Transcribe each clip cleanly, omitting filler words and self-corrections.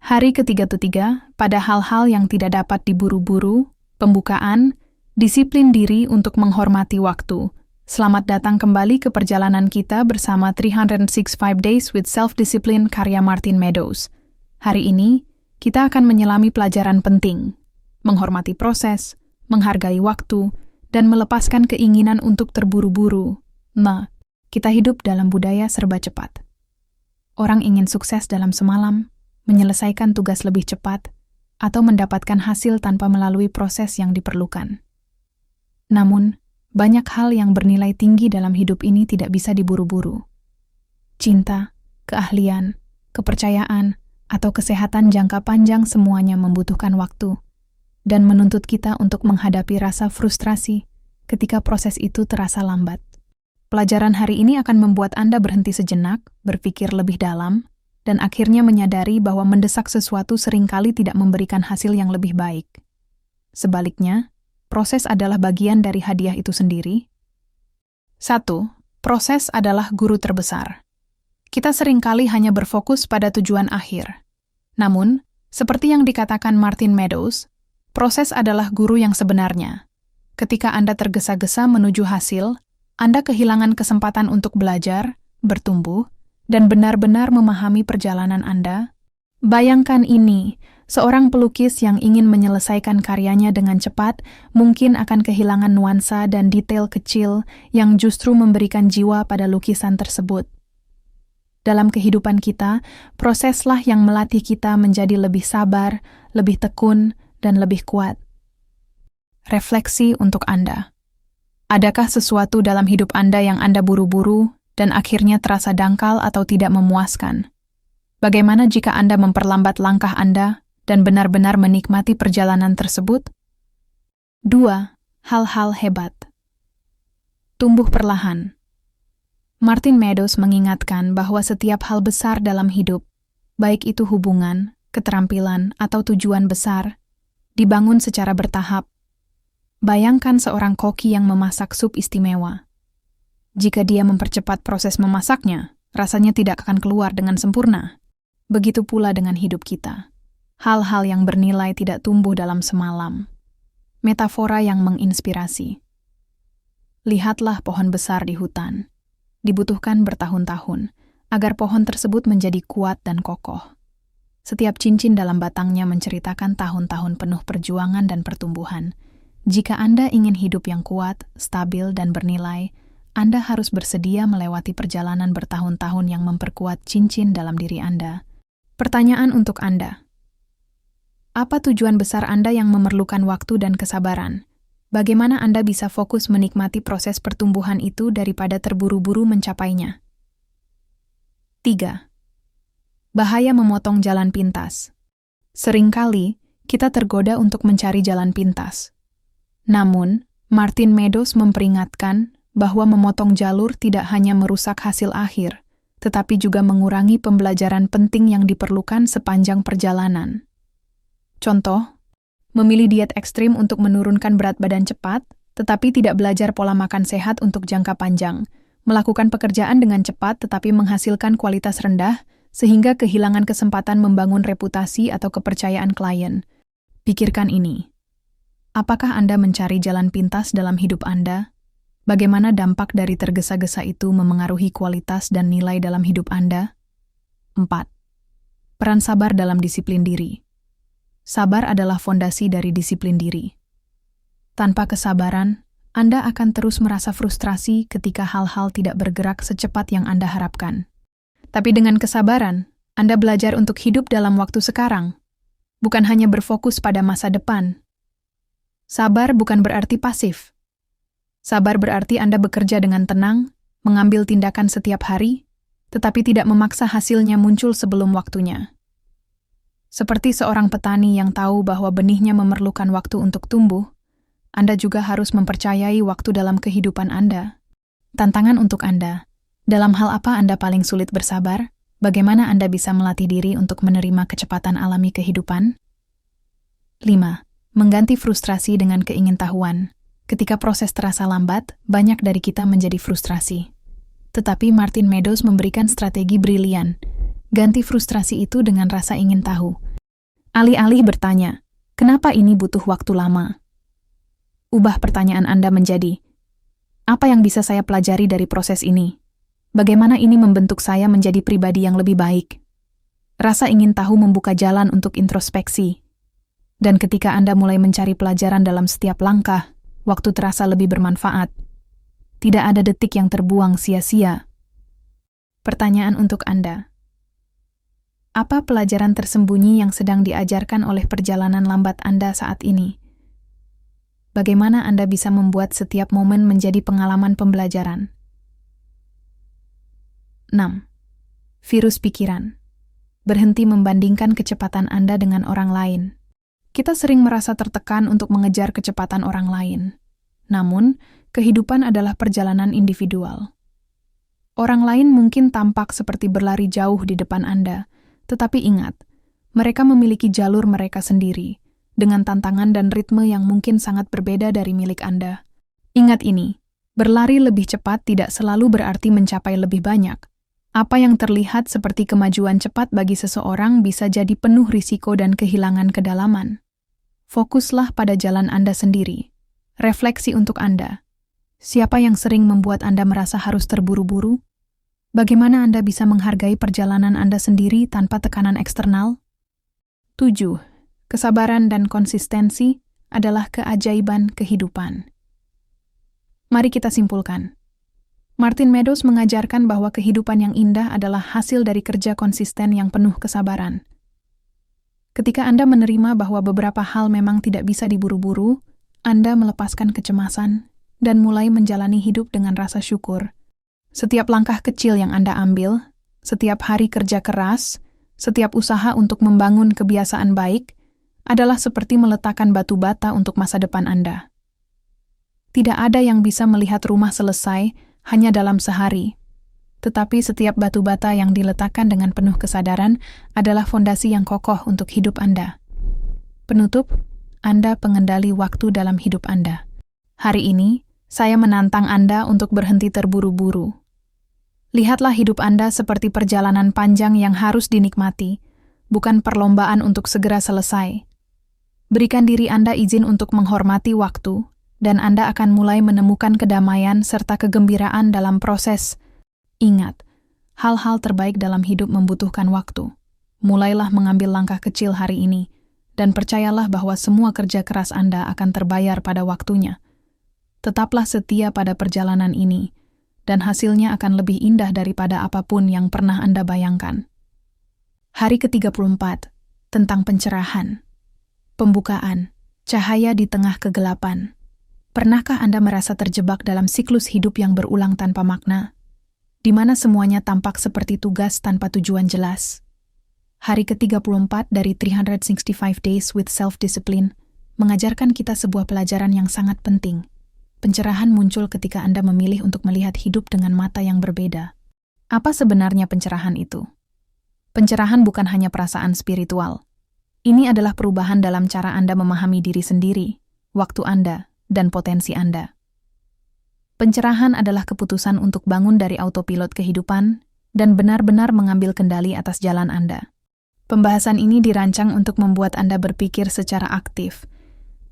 Hari ke-33 pada hal-hal yang tidak dapat diburu-buru, pembukaan, disiplin diri untuk menghormati waktu. Selamat datang kembali ke perjalanan kita bersama 365 Days with Self-Discipline karya Martin Meadows. Hari ini, kita akan menyelami pelajaran penting, menghormati proses, menghargai waktu, dan melepaskan keinginan untuk terburu-buru. Kita hidup dalam budaya serba cepat. Orang ingin sukses dalam semalam, menyelesaikan tugas lebih cepat, atau mendapatkan hasil tanpa melalui proses yang diperlukan. Namun, banyak hal yang bernilai tinggi dalam hidup ini tidak bisa diburu-buru. Cinta, keahlian, kepercayaan, atau kesehatan jangka panjang semuanya membutuhkan waktu, dan menuntut kita untuk menghadapi rasa frustrasi ketika proses itu terasa lambat. Pelajaran hari ini akan membuat Anda berhenti sejenak, berpikir lebih dalam, dan akhirnya menyadari bahwa mendesak sesuatu seringkali tidak memberikan hasil yang lebih baik. Sebaliknya, proses adalah bagian dari hadiah itu sendiri. 1. Proses adalah guru terbesar. Kita seringkali hanya berfokus pada tujuan akhir. Namun, seperti yang dikatakan Martin Meadows, proses adalah guru yang sebenarnya. Ketika Anda tergesa-gesa menuju hasil, Anda kehilangan kesempatan untuk belajar, bertumbuh, dan benar-benar memahami perjalanan Anda. Bayangkan ini, seorang pelukis yang ingin menyelesaikan karyanya dengan cepat mungkin akan kehilangan nuansa dan detail kecil yang justru memberikan jiwa pada lukisan tersebut. Dalam kehidupan kita, proseslah yang melatih kita menjadi lebih sabar, lebih tekun, dan lebih kuat. Refleksi untuk Anda. Adakah sesuatu dalam hidup Anda yang Anda buru-buru dan akhirnya terasa dangkal atau tidak memuaskan? Bagaimana jika Anda memperlambat langkah Anda dan benar-benar menikmati perjalanan tersebut? 2. Hal-hal hebat. Tumbuh perlahan. Martin Meadows mengingatkan bahwa setiap hal besar dalam hidup, baik itu hubungan, keterampilan, atau tujuan besar, dibangun secara bertahap. Bayangkan seorang koki yang memasak sup istimewa. Jika dia mempercepat proses memasaknya, rasanya tidak akan keluar dengan sempurna. Begitu pula dengan hidup kita. Hal-hal yang bernilai tidak tumbuh dalam semalam. Metafora yang menginspirasi. Lihatlah pohon besar di hutan. Dibutuhkan bertahun-tahun agar pohon tersebut menjadi kuat dan kokoh. Setiap cincin dalam batangnya menceritakan tahun-tahun penuh perjuangan dan pertumbuhan. Jika Anda ingin hidup yang kuat, stabil, dan bernilai, Anda harus bersedia melewati perjalanan bertahun-tahun yang memperkuat cincin dalam diri Anda. Pertanyaan untuk Anda. Apa tujuan besar Anda yang memerlukan waktu dan kesabaran? Bagaimana Anda bisa fokus menikmati proses pertumbuhan itu daripada terburu-buru mencapainya? 3. Bahaya memotong jalan pintas. Seringkali, kita tergoda untuk mencari jalan pintas. Namun, Martin Meadows memperingatkan bahwa memotong jalur tidak hanya merusak hasil akhir, tetapi juga mengurangi pembelajaran penting yang diperlukan sepanjang perjalanan. Contoh, memilih diet ekstrim untuk menurunkan berat badan cepat, tetapi tidak belajar pola makan sehat untuk jangka panjang, melakukan pekerjaan dengan cepat tetapi menghasilkan kualitas rendah, sehingga kehilangan kesempatan membangun reputasi atau kepercayaan klien. Pikirkan ini. Apakah Anda mencari jalan pintas dalam hidup Anda? Bagaimana dampak dari tergesa-gesa itu memengaruhi kualitas dan nilai dalam hidup Anda? 4. Peran sabar dalam disiplin diri. Sabar adalah fondasi dari disiplin diri. Tanpa kesabaran, Anda akan terus merasa frustrasi ketika hal-hal tidak bergerak secepat yang Anda harapkan. Tapi dengan kesabaran, Anda belajar untuk hidup dalam waktu sekarang, bukan hanya berfokus pada masa depan. Sabar bukan berarti pasif. Sabar berarti Anda bekerja dengan tenang, mengambil tindakan setiap hari, tetapi tidak memaksa hasilnya muncul sebelum waktunya. Seperti seorang petani yang tahu bahwa benihnya memerlukan waktu untuk tumbuh, Anda juga harus mempercayai waktu dalam kehidupan Anda. Tantangan untuk Anda. Dalam hal apa Anda paling sulit bersabar? Bagaimana Anda bisa melatih diri untuk menerima kecepatan alami kehidupan? 5. Mengganti frustrasi dengan keingintahuan. Ketika proses terasa lambat, banyak dari kita menjadi frustrasi. Tetapi Martin Meadows memberikan strategi brilian. Ganti frustrasi itu dengan rasa ingin tahu. Alih-alih bertanya, kenapa ini butuh waktu lama? Ubah pertanyaan Anda menjadi, apa yang bisa saya pelajari dari proses ini? Bagaimana ini membentuk saya menjadi pribadi yang lebih baik? Rasa ingin tahu membuka jalan untuk introspeksi. Dan ketika Anda mulai mencari pelajaran dalam setiap langkah, waktu terasa lebih bermanfaat. Tidak ada detik yang terbuang sia-sia. Pertanyaan untuk Anda. Apa pelajaran tersembunyi yang sedang diajarkan oleh perjalanan lambat Anda saat ini? Bagaimana Anda bisa membuat setiap momen menjadi pengalaman pembelajaran? 6. Virus pikiran. Berhenti membandingkan kecepatan Anda dengan orang lain. Kita sering merasa tertekan untuk mengejar kecepatan orang lain. Namun, kehidupan adalah perjalanan individual. Orang lain mungkin tampak seperti berlari jauh di depan Anda, tetapi ingat, mereka memiliki jalur mereka sendiri, dengan tantangan dan ritme yang mungkin sangat berbeda dari milik Anda. Ingat ini, berlari lebih cepat tidak selalu berarti mencapai lebih banyak. Apa yang terlihat seperti kemajuan cepat bagi seseorang bisa jadi penuh risiko dan kehilangan kedalaman. Fokuslah pada jalan Anda sendiri. Refleksi untuk Anda. Siapa yang sering membuat Anda merasa harus terburu-buru? Bagaimana Anda bisa menghargai perjalanan Anda sendiri tanpa tekanan eksternal? 7. Kesabaran dan konsistensi adalah keajaiban kehidupan. Mari kita simpulkan. Martin Meadows mengajarkan bahwa kehidupan yang indah adalah hasil dari kerja konsisten yang penuh kesabaran. Ketika Anda menerima bahwa beberapa hal memang tidak bisa diburu-buru, Anda melepaskan kecemasan dan mulai menjalani hidup dengan rasa syukur. Setiap langkah kecil yang Anda ambil, setiap hari kerja keras, setiap usaha untuk membangun kebiasaan baik, adalah seperti meletakkan batu bata untuk masa depan Anda. Tidak ada yang bisa melihat rumah selesai hanya dalam sehari, tetapi setiap batu bata yang diletakkan dengan penuh kesadaran adalah fondasi yang kokoh untuk hidup Anda. Penutup, Anda pengendali waktu dalam hidup Anda. Hari ini, saya menantang Anda untuk berhenti terburu-buru. Lihatlah hidup Anda seperti perjalanan panjang yang harus dinikmati, bukan perlombaan untuk segera selesai. Berikan diri Anda izin untuk menghormati waktu, dan Anda akan mulai menemukan kedamaian serta kegembiraan dalam proses. Ingat, hal-hal terbaik dalam hidup membutuhkan waktu. Mulailah mengambil langkah kecil hari ini, dan percayalah bahwa semua kerja keras Anda akan terbayar pada waktunya. Tetaplah setia pada perjalanan ini, dan hasilnya akan lebih indah daripada apapun yang pernah Anda bayangkan. Hari ke-34, tentang pencerahan. Pembukaan, cahaya di tengah kegelapan. Pernahkah Anda merasa terjebak dalam siklus hidup yang berulang tanpa makna, di mana semuanya tampak seperti tugas tanpa tujuan jelas? Hari ke-34 dari 365 Days with Self-Discipline mengajarkan kita sebuah pelajaran yang sangat penting. Pencerahan muncul ketika Anda memilih untuk melihat hidup dengan mata yang berbeda. Apa sebenarnya pencerahan itu? Pencerahan bukan hanya perasaan spiritual. Ini adalah perubahan dalam cara Anda memahami diri sendiri, waktu Anda, dan potensi Anda. Pencerahan adalah keputusan untuk bangun dari autopilot kehidupan dan benar-benar mengambil kendali atas jalan Anda. Pembahasan ini dirancang untuk membuat Anda berpikir secara aktif,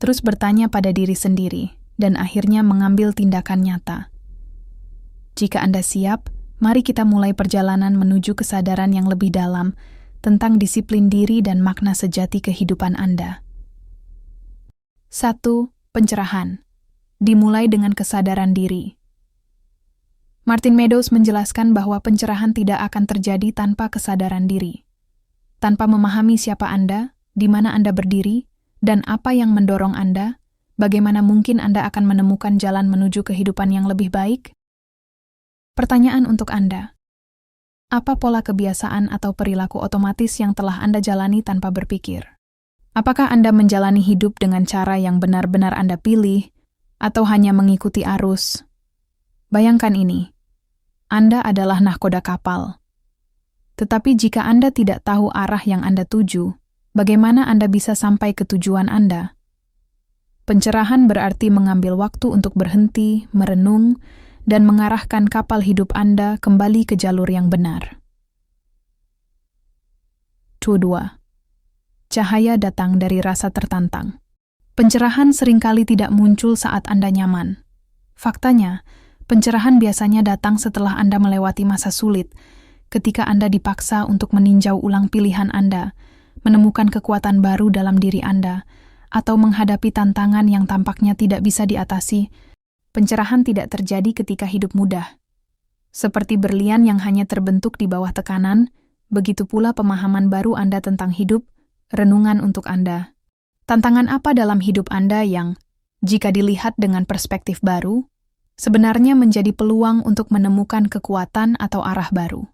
terus bertanya pada diri sendiri, dan akhirnya mengambil tindakan nyata. Jika Anda siap, mari kita mulai perjalanan menuju kesadaran yang lebih dalam tentang disiplin diri dan makna sejati kehidupan Anda. 1. Pencerahan. Dimulai dengan kesadaran diri. Martin Meadows menjelaskan bahwa pencerahan tidak akan terjadi tanpa kesadaran diri. Tanpa memahami siapa Anda, di mana Anda berdiri, dan apa yang mendorong Anda, bagaimana mungkin Anda akan menemukan jalan menuju kehidupan yang lebih baik? Pertanyaan untuk Anda. Apa pola kebiasaan atau perilaku otomatis yang telah Anda jalani tanpa berpikir? Apakah Anda menjalani hidup dengan cara yang benar-benar Anda pilih, atau hanya mengikuti arus? Bayangkan ini. Anda adalah nahkoda kapal. Tetapi jika Anda tidak tahu arah yang Anda tuju, bagaimana Anda bisa sampai ke tujuan Anda? Pencerahan berarti mengambil waktu untuk berhenti, merenung, dan mengarahkan kapal hidup Anda kembali ke jalur yang benar. 2. cahaya datang dari rasa tertantang. Pencerahan seringkali tidak muncul saat Anda nyaman. Faktanya, pencerahan biasanya datang setelah Anda melewati masa sulit, ketika Anda dipaksa untuk meninjau ulang pilihan Anda, menemukan kekuatan baru dalam diri Anda, atau menghadapi tantangan yang tampaknya tidak bisa diatasi. Pencerahan tidak terjadi ketika hidup mudah. Seperti berlian yang hanya terbentuk di bawah tekanan, begitu pula pemahaman baru Anda tentang hidup, renungan untuk Anda. Tantangan apa dalam hidup Anda yang, jika dilihat dengan perspektif baru, sebenarnya menjadi peluang untuk menemukan kekuatan atau arah baru?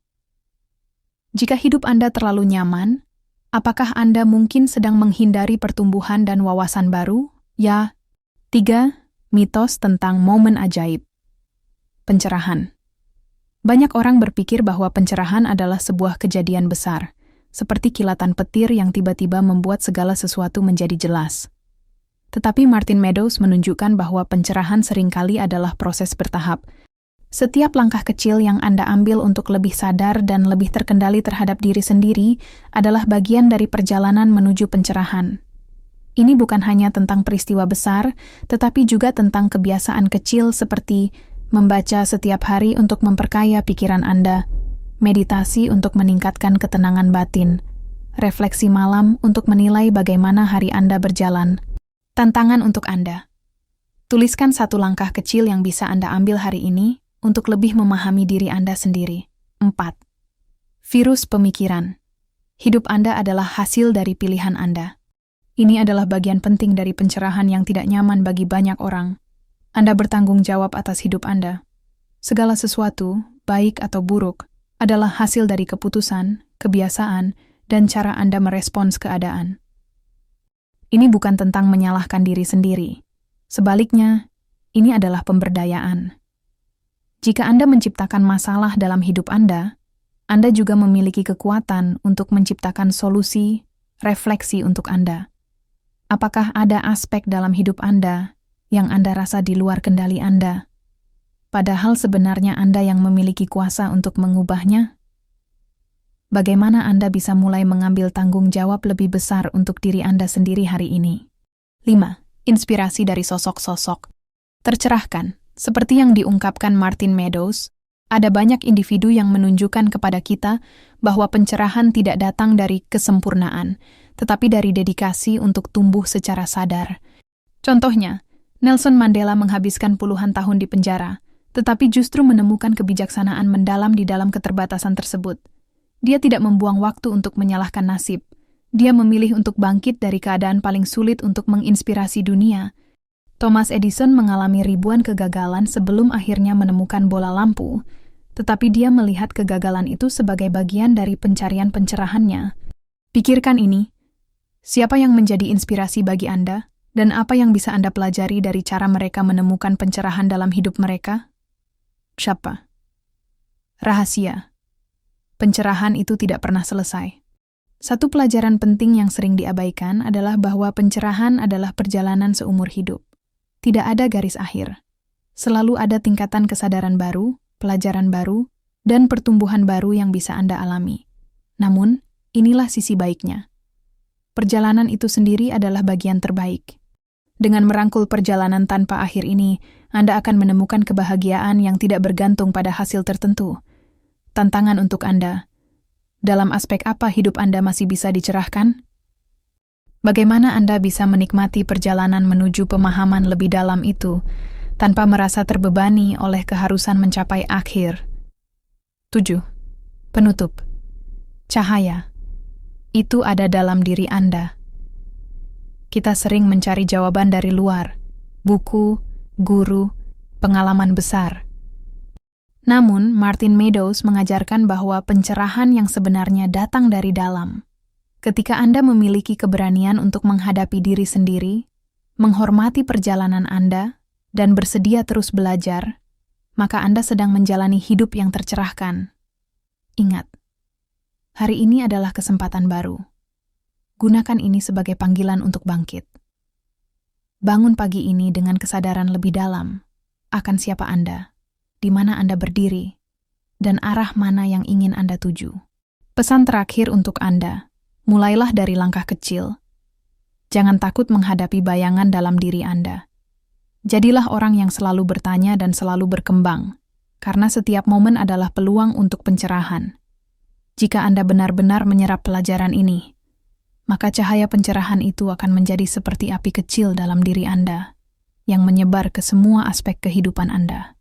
Jika hidup Anda terlalu nyaman, apakah Anda mungkin sedang menghindari pertumbuhan dan wawasan baru? Ya. 3. Mitos tentang momen ajaib. Pencerahan. Banyak orang berpikir bahwa pencerahan adalah sebuah kejadian besar, seperti kilatan petir yang tiba-tiba membuat segala sesuatu menjadi jelas. Tetapi Martin Meadows menunjukkan bahwa pencerahan seringkali adalah proses bertahap. Setiap langkah kecil yang Anda ambil untuk lebih sadar dan lebih terkendali terhadap diri sendiri adalah bagian dari perjalanan menuju pencerahan. Ini bukan hanya tentang peristiwa besar, tetapi juga tentang kebiasaan kecil seperti membaca setiap hari untuk memperkaya pikiran Anda, meditasi untuk meningkatkan ketenangan batin, refleksi malam untuk menilai bagaimana hari Anda berjalan. Tantangan untuk Anda. Tuliskan satu langkah kecil yang bisa Anda ambil hari ini untuk lebih memahami diri Anda sendiri. 4. Virus pemikiran. Hidup Anda adalah hasil dari pilihan Anda. Ini adalah bagian penting dari pencerahan yang tidak nyaman bagi banyak orang. Anda bertanggung jawab atas hidup Anda. Segala sesuatu, baik atau buruk, adalah hasil dari keputusan, kebiasaan, dan cara Anda merespons keadaan. Ini bukan tentang menyalahkan diri sendiri. Sebaliknya, ini adalah pemberdayaan. Jika Anda menciptakan masalah dalam hidup Anda juga memiliki kekuatan untuk menciptakan solusi, refleksi untuk Anda. Apakah ada aspek dalam hidup Anda yang Anda rasa di luar kendali Anda? Padahal sebenarnya Anda yang memiliki kuasa untuk mengubahnya. Bagaimana Anda bisa mulai mengambil tanggung jawab lebih besar untuk diri Anda sendiri hari ini? 5. Inspirasi dari sosok-sosok. Tercerahkan, seperti yang diungkapkan Martin Meadows, ada banyak individu yang menunjukkan kepada kita bahwa pencerahan tidak datang dari kesempurnaan, tetapi dari dedikasi untuk tumbuh secara sadar. Contohnya, Nelson Mandela menghabiskan puluhan tahun di penjara, tetapi justru menemukan kebijaksanaan mendalam di dalam keterbatasan tersebut. Dia tidak membuang waktu untuk menyalahkan nasib. Dia memilih untuk bangkit dari keadaan paling sulit untuk menginspirasi dunia. Thomas Edison mengalami ribuan kegagalan sebelum akhirnya menemukan bola lampu, tetapi dia melihat kegagalan itu sebagai bagian dari pencarian pencerahannya. Pikirkan ini, siapa yang menjadi inspirasi bagi Anda, dan apa yang bisa Anda pelajari dari cara mereka menemukan pencerahan dalam hidup mereka? Siapa? Rahasia. Pencerahan itu tidak pernah selesai. Satu pelajaran penting yang sering diabaikan adalah bahwa pencerahan adalah perjalanan seumur hidup. Tidak ada garis akhir. Selalu ada tingkatan kesadaran baru, pelajaran baru, dan pertumbuhan baru yang bisa Anda alami. Namun, inilah sisi baiknya. Perjalanan itu sendiri adalah bagian terbaik. Dengan merangkul perjalanan tanpa akhir ini, Anda akan menemukan kebahagiaan yang tidak bergantung pada hasil tertentu. Tantangan untuk Anda. Dalam aspek apa hidup Anda masih bisa dicerahkan? Bagaimana Anda bisa menikmati perjalanan menuju pemahaman lebih dalam itu, tanpa merasa terbebani oleh keharusan mencapai akhir? 7. Penutup. Cahaya. Itu ada dalam diri Anda. Kita sering mencari jawaban dari luar, buku, guru, pengalaman besar. Namun, Martin Meadows mengajarkan bahwa pencerahan yang sebenarnya datang dari dalam. Ketika Anda memiliki keberanian untuk menghadapi diri sendiri, menghormati perjalanan Anda, dan bersedia terus belajar, maka Anda sedang menjalani hidup yang tercerahkan. Ingat, hari ini adalah kesempatan baru. Gunakan ini sebagai panggilan untuk bangkit. Bangun pagi ini dengan kesadaran lebih dalam akan siapa Anda, di mana Anda berdiri, dan arah mana yang ingin Anda tuju. Pesan terakhir untuk Anda, Mulailah dari langkah kecil. Jangan takut menghadapi bayangan dalam diri Anda. Jadilah orang yang selalu bertanya dan selalu berkembang, karena setiap momen adalah peluang untuk pencerahan. Jika Anda benar-benar menyerap pelajaran ini, maka cahaya pencerahan itu akan menjadi seperti api kecil dalam diri Anda, yang menyebar ke semua aspek kehidupan Anda.